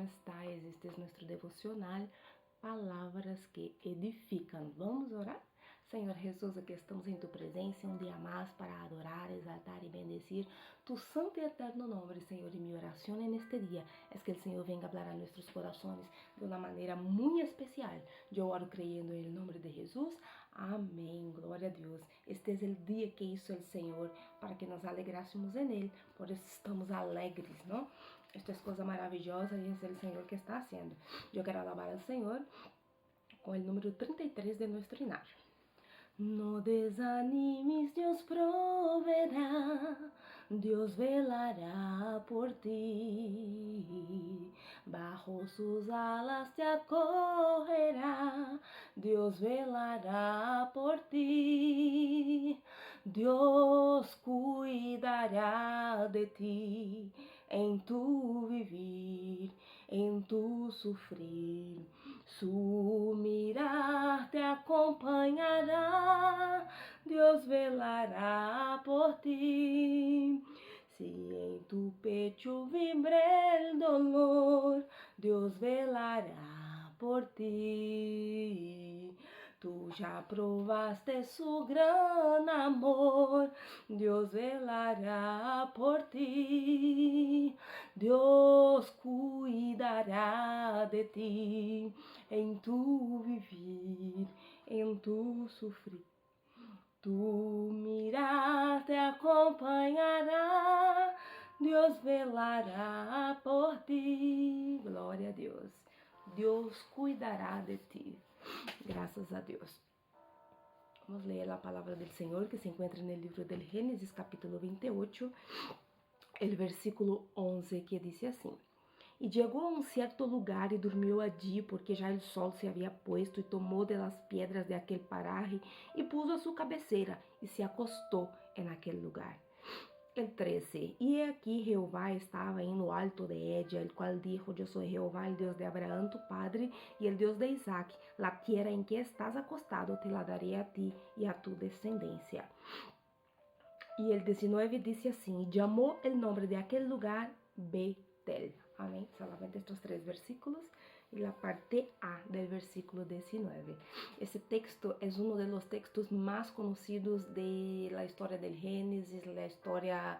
estás? Este es nuestro devocional, Palavras que Edificam. Vamos orar? Senhor Jesus, aqui estamos em Tu presença um dia mais para adorar, exaltar e bendecir Tu santo e eterno nome, Senhor. E minha oração neste dia é que o Senhor venga a hablar a nossos corações de uma maneira muito especial. Eu oro creyendo em nome de Jesus. Amém. Glória a Deus. Este é o dia que hizo o Senhor para que nos alegrássemos en Él. Por isso estamos alegres, não? Esto é coisa maravilhosa e é o Senhor que está haciendo. Eu quero alabar ao Senhor com o número 33 de nosso hinário. No desanimes, Dios proveerá, Dios velará por ti. Bajo sus alas te acogerá, Dios velará por ti. Dios cuidará de ti en tu vivir, en tu sufrir. Su mirar te acompanhará, Dios velará por ti. Si en tu pecho vibra el dolor, Dios velará por ti. Tú ya probaste su gran amor, Dios velará por ti. Dios cuidará de ti en tu vivir, en tu sufrir. Tu mirar te acompanhará, Deus velará por ti. Glória a Deus. Deus cuidará de ti. Graças a Deus. Vamos ler a palavra do Senhor que se encontra no livro del Gênesis, capítulo 28, el versículo 11, que diz assim: E chegou a um certo lugar e dormiu allí, porque já o sol se havia puesto, e tomou de las piedras de aquel paraje, e puso a sua cabeceira, e se acostou en aquel lugar. El 13. E aqui Jeová estava em lo alto de Edia, el qual dijo: Eu sou Jeová, el Deus de Abraão, tu padre, e el Deus de Isaac. La tierra em que estás acostado te la daré a ti e a tu descendência. E el 19 disse assim: E chamou el nome de aquel lugar Betel. Amém? Solamente estes 3 versículos e a parte A do versículo 19. Esse texto é um dos textos mais conhecidos da história do Gênesis, da história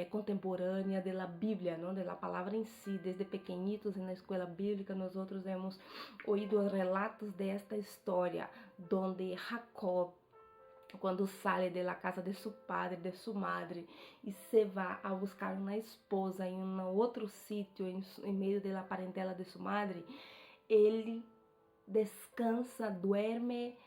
contemporânea da Bíblia, não? Da palavra em si. Desde pequenitos na escola bíblica nós hemos ouído relatos desta história, onde Jacob, quando sai da casa de seu padre, de sua madre, e se vai a buscar uma esposa em um outro sítio, em meio da parentela de sua madre, ele descansa, duerme,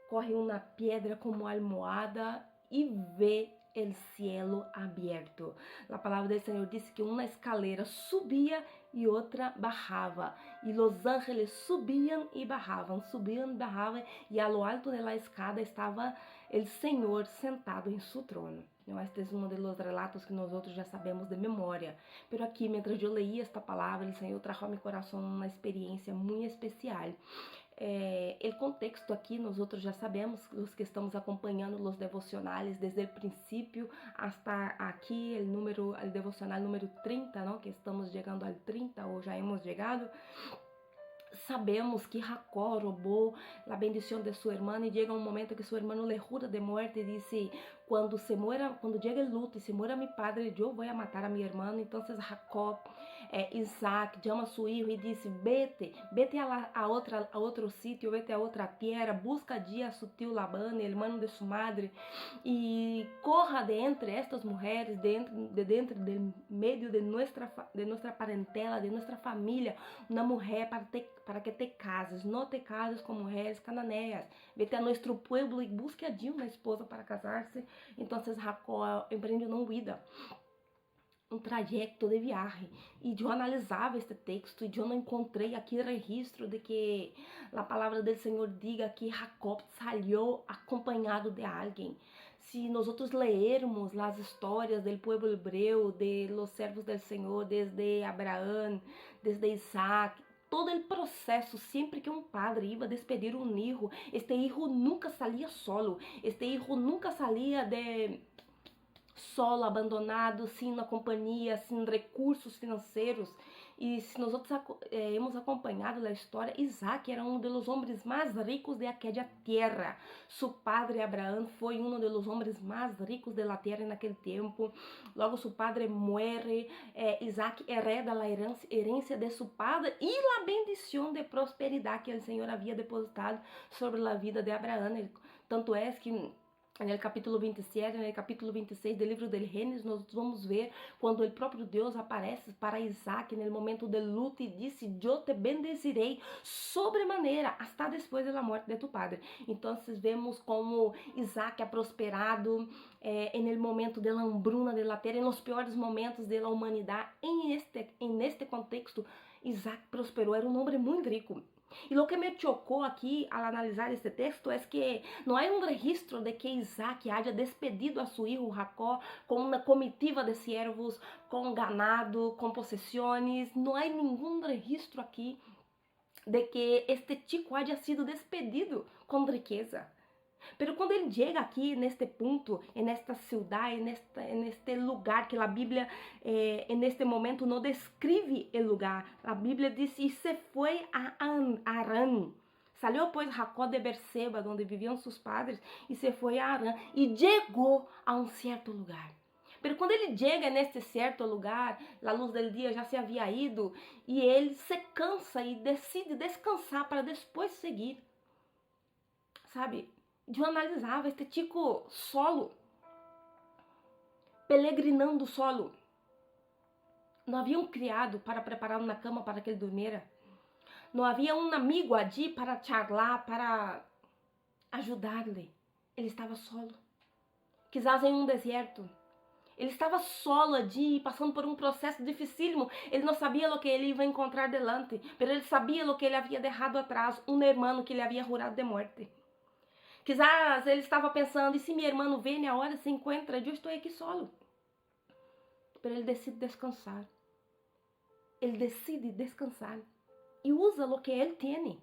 corre uma pedra como almohada e vê o cielo aberto. A palavra do Senhor diz que uma escalera subia e outra bajava, e os ángeles subiam e bajavam, e a lo alto da escada estava o Senhor sentado em seu trono. Este é um dos relatos que nós outros já sabemos de memória. Pero aqui, mientras eu leía esta palavra, o Senhor trajo a meu coração uma experiência muito especial. O contexto aqui, nós outros já sabemos, os que estamos acompanhando os devocionais desde o princípio hasta aqui, o devocional número 30, não? Que estamos chegando ao 30 ou já hemos chegado. Sabemos que Jacó roubou a bendição de sua irmã e chega um momento que seu irmão le jura de morte e diz: quando chega o luto e se muera mi padre, eu vou matar a minha irmã. Então Jacó, Isaac chama seu filho e diz: vete a outro sítio, vete a outra terra, busca allí a su tio Labán, irmão de sua madre, e corra de entre estas mulheres, do meio de nossa parentela, de nossa família, uma mulher para que te cases, não te cases com mulheres cananeias. Vete a nosso pueblo e busque allí uma esposa para casar-se. Então Jacó empreende uma huida, um trajeto de viagem. E eu analisava este texto e eu não encontrei aqui registro de que a palavra do Senhor diga que Jacob saiu acompanhado de alguém. Se nós outros lermos as histórias do povo hebreu, de los servos do Senhor, desde Abraão, desde Isaac, todo o processo, sempre que um padre ia despedir um filho, este filho nunca saía solo, este filho nunca saía de solo, abandonado, sem uma companhia, sem recursos financeiros. E se nós hemos acompanhado a história, Isaac era um dos homens mais ricos de aquela terra. Seu padre Abraão foi um dos homens mais ricos da terra naquele tempo. Logo, seu padre morre, Isaac hereda a herência de seu padre e a bendição de prosperidade que o Senhor havia depositado sobre a vida de Abraão. Tanto é que no capítulo 27, no capítulo 26 do livro del Gênesis, nós vamos ver quando o próprio Deus aparece para Isaac no momento de luta e disse: eu te bendecirei sobremaneira, hasta depois da morte de tu padre. Então, vemos como Isaac é prosperado no momento da hambruna da terra, nos piores momentos da humanidade. Neste contexto, Isaac prosperou, era um homem muito rico. E o que me chocou aqui ao analisar este texto é que não há um registro de que Isaac haya despedido a seu filho Jacó com uma comitiva de siervos, com ganado, com possessões. Não há nenhum registro aqui de que este chico haya sido despedido com riqueza. Pero quando ele chega aqui neste ponto, nesta cidade, neste lugar que a Bíblia, neste momento, não descreve o lugar. A Bíblia diz: e se foi a Arã. Saiu, pois, Jacó de Berseba, onde viviam seus padres, e se foi a Arã, e chegou a um certo lugar. Pero quando ele chega neste certo lugar, a luz do dia já se havia ido, e ele se cansa e decide descansar para depois seguir. Sabe? Eu analisava este chico solo, peregrinando solo. Não havia um criado para preparar uma cama para que ele dormiera. Não havia um amigo ali para charlar, para ajudar-lhe. Ele estava solo. Quizás em um deserto. Ele estava solo ali, passando por um processo dificílimo. Ele não sabia o que ele ia encontrar delante, mas ele sabia o que ele havia deixado atrás, um irmão que ele havia jurado de morte. Quizás ele estava pensando: e se meu irmão vem a hora se encontra, eu estou aqui solo. Mas ele decide descansar. Ele decide descansar. E usa o que ele tem.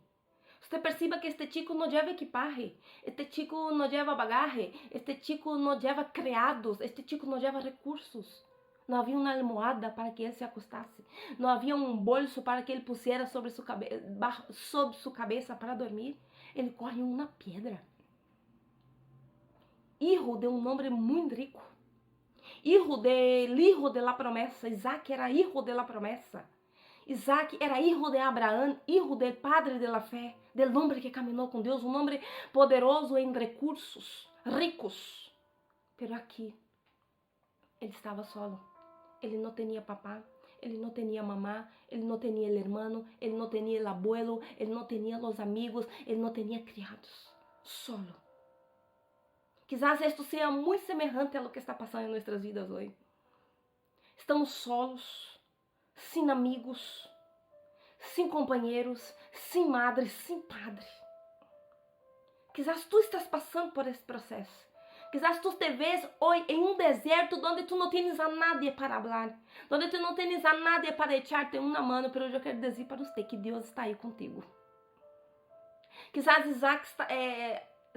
Você perceba que este chico não leva equipaje. Este chico não leva bagagem. Este chico não leva criados. Este chico não leva recursos. Não havia uma almofada para que ele se acostasse. Não havia um bolso para que ele pusiera sobre sua cabeça para dormir. Ele corre uma pedra. Hijo de um homem muito rico. Hijo de la promessa. Isaac era hijo de la promessa. Isaac era hijo de Abraão, hijo del padre de la fé, del homem que caminhou com Deus, um homem poderoso em recursos, ricos. Pero aqui, ele estava solo. Ele não tinha papá, ele não tinha mamá, ele não tinha o irmão, ele não tinha o abuelo, ele não tinha os amigos, ele não tinha criados. Solo. Quizás isto seja muito semelhante a lo que está passando em nossas vidas hoje. Estamos solos, sem amigos, sem companheiros, sem madre, sem padre. Quizás tu estás passando por esse processo. Quizás tu te vês hoje em um deserto onde tu não tens a nadie para falar, onde tu não tens a nadie para echar-te uma mão, mas eu quero dizer para você que Deus está aí contigo. Quizás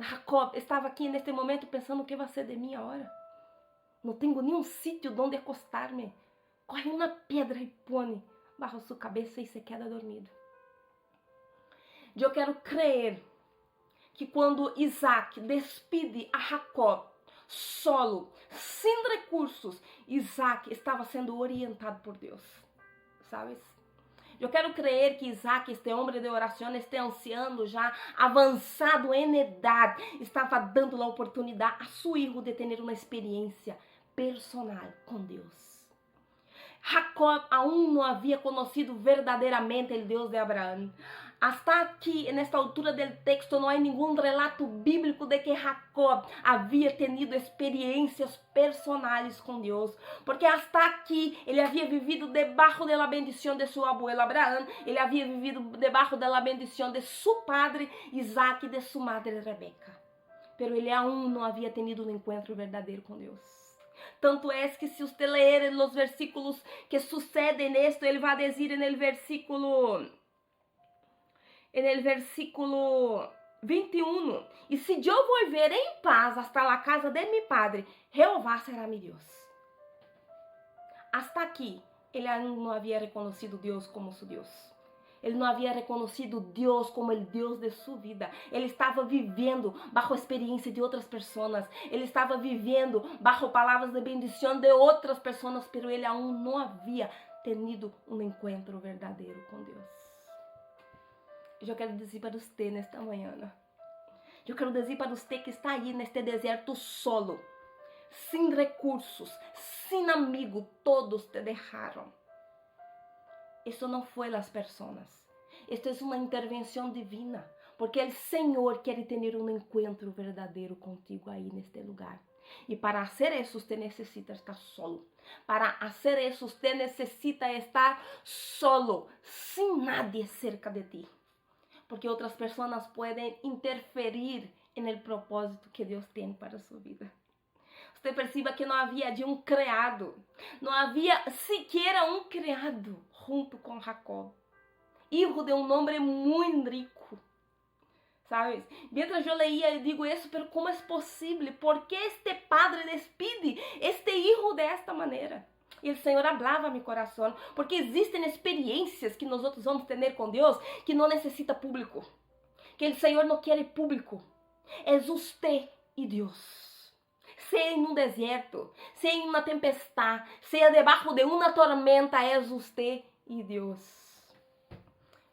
Jacob estava aqui neste momento pensando: o que vai ser de mim agora? Não tenho nenhum sítio onde acostar-me. Corre uma pedra e põe bajo sua cabeça e se queda dormido. Eu quero crer que quando Isaac despide a Jacob solo, sem recursos, Isaac estava sendo orientado por Deus. Sabes? Eu quero crer que Isaac, este homem de oração, este anciano já avançado em idade, estava dando a oportunidade a seu filho de ter uma experiência personal com Deus. Jacob aún não havia conhecido verdadeiramente o Deus de Abraão. Hasta aqui, nesta altura do texto, não há nenhum relato bíblico de que Jacob havia tenido experiências personais com Deus. Porque hasta aqui, ele havia vivido debaixo da bendição de seu abuelo Abraão, ele havia vivido debaixo da bendição de seu padre Isaac e de sua madre Rebeca. Pero ele aún não havia tenido um encontro verdadeiro com Deus. Tanto é que se você ler os versículos que sucedem nisto, ele vai dizer no versículo 21, e se eu volver em paz hasta la casa de mi padre, Jeová será mi Deus. Hasta aqui, Ele ainda não havia reconhecido Deus como seu Deus. Ele não havia reconhecido Deus como o Deus de sua vida. Ele estava vivendo bajo a experiência de outras pessoas. Ele estava vivendo bajo palavras de bendição de outras pessoas, mas ele aún não havia tenido um encontro verdadeiro com Deus. Eu quero dizer para você nesta manhã. Eu quero dizer para você que está aí neste deserto solo, sem recursos, sem amigo, todos te deixaram. Isso não foi as pessoas. Isto é uma intervenção divina, porque o Senhor quer ter um encontro verdadeiro contigo aí neste lugar. E para fazer isso, você necessita estar solo. Para fazer isso, você necessita estar solo, sem nadie cerca de ti. Porque outras pessoas podem interferir no propósito que Deus tem para a sua vida. Você perceba que não havia de um criado, não havia sequer um criado junto com Jacob, filho de um homem muito rico. ¿Sabes? Mientras eu leía, eu digo isso, pero como é possível? ¿Por que este padre despide este hijo de esta maneira? E o Senhor hablava a meu coração, porque existem experiências que nós outros vamos ter com Deus que não necessita público, que o Senhor não quer público. É você e Deus. Seja em um deserto, seja em uma tempestade, seja debaixo de uma tormenta, é você e Deus.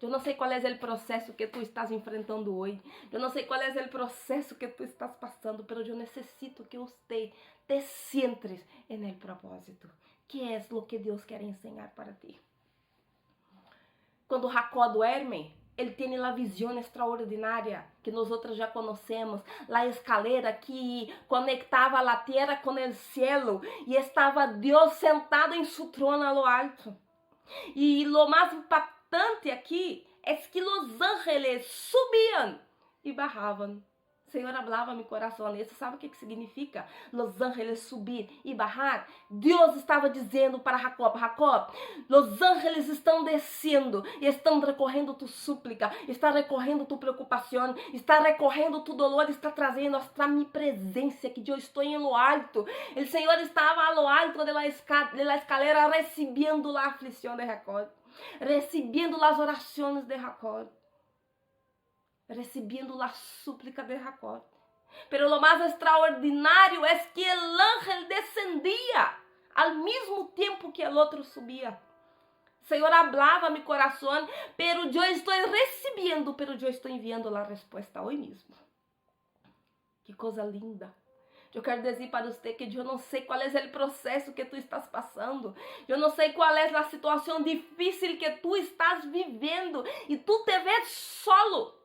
Eu não sei qual é o processo que tu estás enfrentando hoje. Eu não sei qual é o processo que tu estás passando, mas eu necessito que você te centres no propósito, que é o que Deus quer ensinar para ti. Quando Jacó duerme, ele tem a visão extraordinária que nós outros já conhecemos, a escalera que conectava a terra com o cielo e estava Deus sentado em seu trono a lo alto. E o mais impactante aqui é que os ángeles subiam e bajavam. O Senhor hablava a meu coração. E você sabe o que significa? Os ángeles subir e bajar. Deus estava dizendo para Jacob: Jacob, os ángeles estão descendo e estão recorrendo tu súplica, está recorrendo tu preocupação, está recorrendo tu dolor, está trazendo hasta minha presença, que eu estou em lo alto. O Senhor estava a lo alto de la escalera, recebendo a aflição de Jacob, recebendo as orações de Jacob, recebendo a súplica de Jacob. Pero lo más extraordinario es que el ángel descendía al mismo tiempo que el otro subía. Senhor hablava a mi corazón, pero yo estoy recibiendo, pero yo estoy enviando la respuesta hoy mismo. Que coisa linda. Eu quero dizer para você que eu não sei qual é o processo que tu estás passando. Eu não sei qual é a situação difícil que tu estás vivendo e tu te vês solo.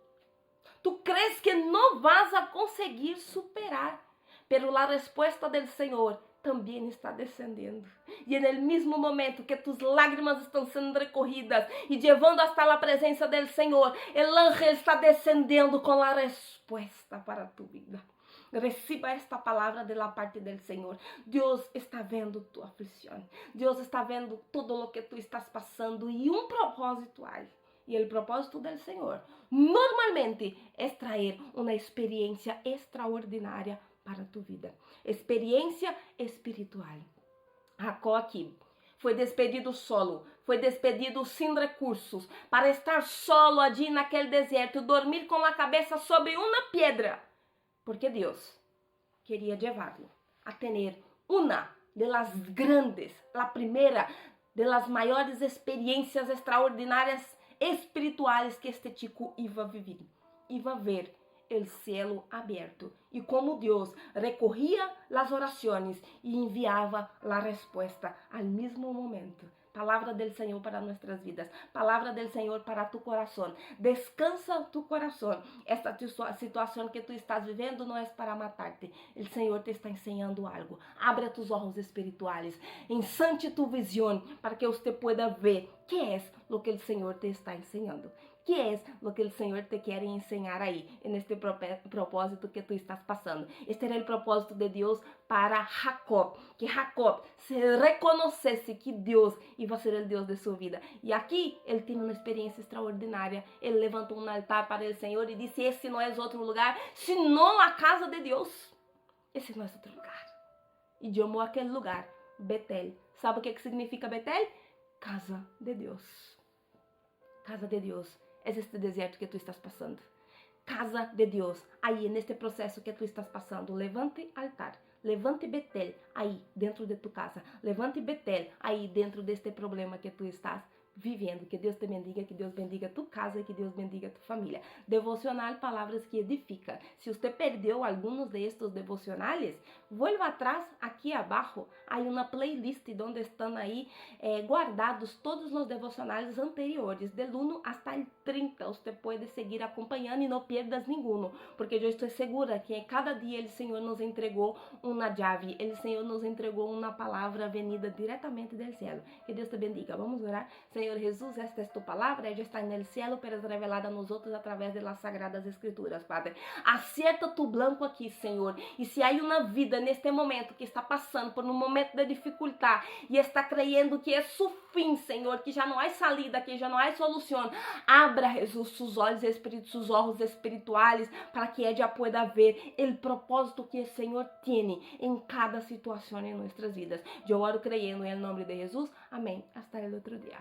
Tu crees que não vas a conseguir superar, pero a resposta do Senhor também está descendendo. E no mesmo momento que tus lágrimas estão sendo recorridas e levando hasta a presença do Senhor, o ángel está descendendo com a resposta para tu vida. Reciba esta palavra da parte do Senhor. Deus está vendo tua aflição. Deus está vendo tudo o que tu estás passando e um propósito há. E o propósito do Senhor normalmente é trazer uma experiência extraordinária para tu vida. Experiência espiritual. Jacó aqui foi despedido solo, foi despedido sem recursos, para estar solo ali naquele deserto, dormir com a cabeça sobre uma pedra, porque Deus queria levá-lo a ter uma das grandes, a primeira das maiores experiências extraordinárias espirituais que este chico iba a vivir. Iba a ver o cielo aberto e como Deus recorria às orações e enviava a resposta ao mesmo momento. Palavra del Senhor para nossas vidas. Palavra del Senhor para tu coração. Descansa tu coração. Esta situação que tu estás vivendo não é para matar-te. O Senhor te está ensinando algo. Abre tus olhos espirituais. Ensante tu visão para que você pueda ver que é o que o Senhor te está ensinando. Que é o que o Senhor te quer ensinar aí, neste propósito que tu estás passando. Este era o propósito de Deus para Jacob, que Jacob se reconhecesse que Deus ia ser o Deus de sua vida. E aqui ele tem uma experiência extraordinária. Ele levantou um altar para o Senhor e disse: esse não é outro lugar, senão a casa de Deus. Esse não é outro lugar. E chamou aquele lugar Betel. Sabe o que significa Betel? casa de Deus. Casa de Deus, é este deserto que tu estás passando. Casa de Deus, aí neste processo que tu estás passando, levante altar, levante Betel aí dentro de tu casa, levante Betel aí dentro deste problema que tu estás vivendo. Que Deus te bendiga, que Deus bendiga tu casa e que Deus bendiga tu família. Devocional, palavras que edificam. Se você perdeu alguns de estes devocionales, vuelva atrás, aqui abaixo, há uma playlist onde estão aí guardados todos os devocionales anteriores, del 1 hasta el 30. Você pode seguir acompanhando e não perdas nenhum, porque eu estou segura que cada dia o Senhor nos entregou uma chave, o Senhor nos entregou uma palavra venida diretamente do céu. Que Deus te bendiga. Vamos orar. Senhor Jesus, esta é tu palavra, ella está en el cielo, pero es revelada a nosotros a través de las sagradas escrituras, Padre. Acerta tu blanco aqui, Senhor, e se há uma vida neste momento que está passando por um momento de dificuldade e está creyendo que é su fim, Senhor, que já não há salida, que já não há solução, abra, Jesus, sus olhos espirituais para que ella pueda ver o propósito que o Senhor tem em cada situação em nossas vidas. Eu oro creyendo em nome de Jesus. Amém. Hasta el outro dia.